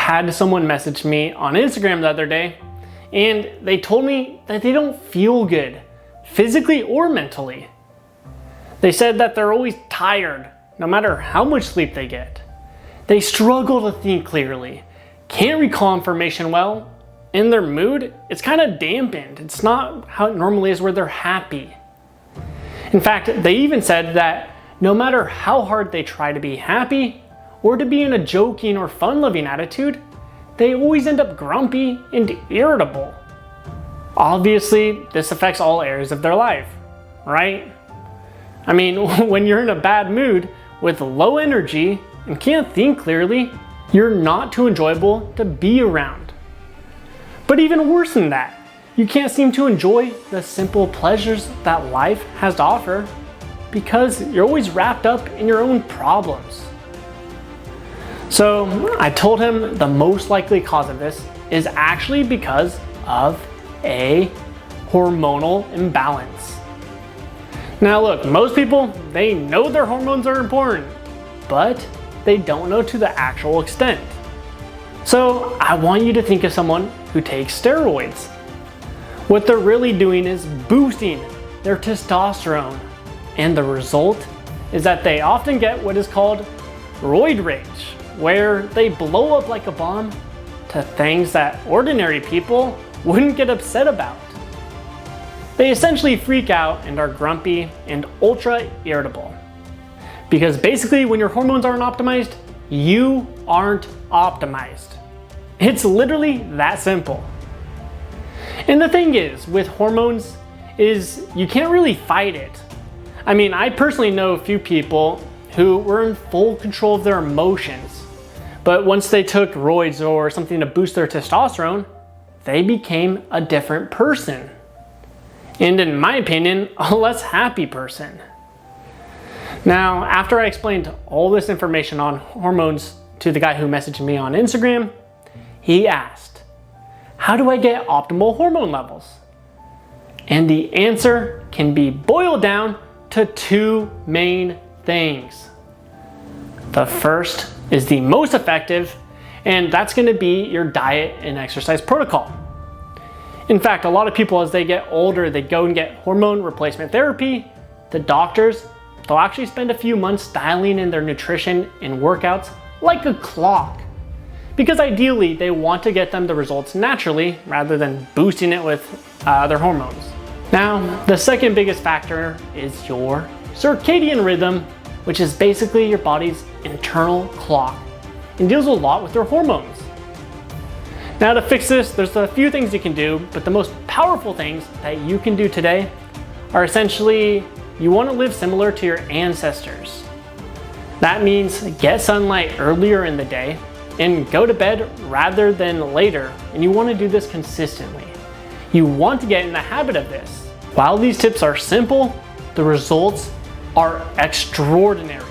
had someone message me on Instagram the other day, and they told me that they don't feel good, physically or mentally. They said that they're always tired, no matter how much sleep they get. They struggle to think clearly, can't recall information well, and their mood, it's kind of dampened. It's not how it normally is where they're happy. In fact, they even said that no matter how hard they try to be happy or to be in a joking or fun-loving attitude, they always end up grumpy and irritable. Obviously, this affects all areas of their life, right? I mean, when you're in a bad mood with low energy and can't think clearly, you're not too enjoyable to be around. But even worse than that, you can't seem to enjoy the simple pleasures that life has to offer because you're always wrapped up in your own problems. So I told him the most likely cause of this is actually because of a hormonal imbalance. Now look, most people, they know their hormones are important, but they don't know to the actual extent. So I want you to think of someone who takes steroids. What they're really doing is boosting their testosterone, and the result is that they often get what is called roid rage, where they blow up like a bomb to things that ordinary people wouldn't get upset about. They essentially freak out and are grumpy and ultra irritable. Because basically when your hormones aren't optimized, you aren't optimized. It's literally that simple. And the thing is, with hormones, is you can't really fight it. I mean, I personally know a few people who were in full control of their emotions, but once they took roids or something to boost their testosterone, they became a different person. And in my opinion, a less happy person. Now, after I explained all this information on hormones to the guy who messaged me on Instagram, he asked, how do I get optimal hormone levels? And the answer can be boiled down to two main things. The first is the most effective, and that's going to be your diet and exercise protocol. In fact, a lot of people as they get older, they go and get hormone replacement therapy. The doctors, they'll actually spend a few months dialing in their nutrition and workouts like a clock. Because ideally, they want to get them the results naturally rather than boosting it with other hormones. Now, the second biggest factor is your circadian rhythm, which is basically your body's internal clock and deals a lot with your hormones. Now to fix this, there's a few things you can do, but the most powerful things that you can do today are essentially, you want to live similar to your ancestors. That means get sunlight earlier in the day and go to bed rather than later, and you want to do this consistently. You want to get in the habit of this. While these tips are simple, the results are extraordinary.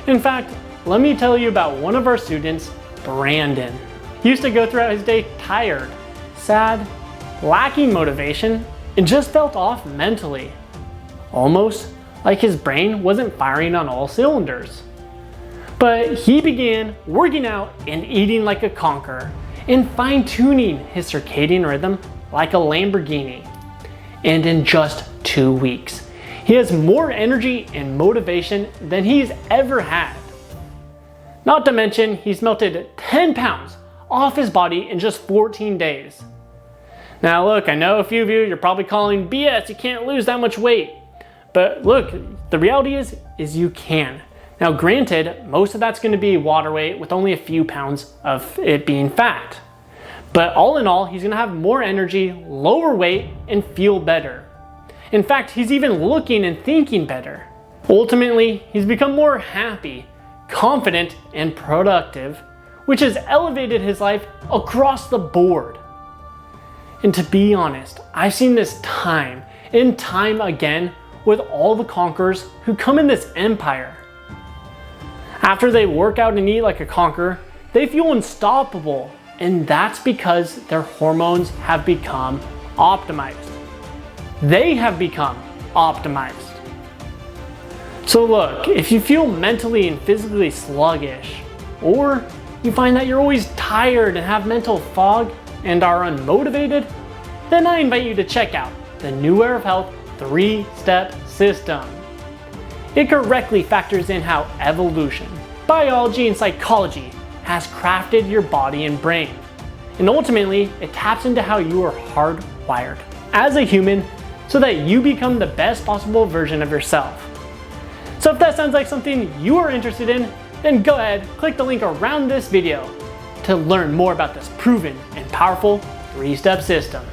In fact, let me tell you about one of our students, Brandon. He used to go throughout his day tired, sad, lacking motivation, and just felt off mentally. Almost like his brain wasn't firing on all cylinders. But he began working out and eating like a conqueror and fine-tuning his circadian rhythm like a Lamborghini. And in just 2 weeks, he has more energy and motivation than he's ever had. Not to mention, he's melted 10 pounds off his body in just 14 days. Now look, I know a few of you, you're probably calling BS, you can't lose that much weight. But look, the reality is you can. Now granted, most of that's going to be water weight with only a few pounds of it being fat. But all in all, he's going to have more energy, lower weight, and feel better. In fact, he's even looking and thinking better. Ultimately, he's become more happy, confident, and productive, which has elevated his life across the board. And to be honest, I've seen this time and time again with all the conquerors who come in this empire. After they work out and eat like a conqueror, they feel unstoppable, and that's because their hormones have become optimized. They have become optimized. So look, if you feel mentally and physically sluggish, or you find that you're always tired and have mental fog and are unmotivated, then I invite you to check out the New Era of Health 3-Step System. It correctly factors in how evolution, biology, and psychology has crafted your body and brain. And ultimately, it taps into how you are hardwired as a human so that you become the best possible version of yourself. So if that sounds like something you are interested in, then go ahead, click the link around this video to learn more about this proven and powerful 3-step system.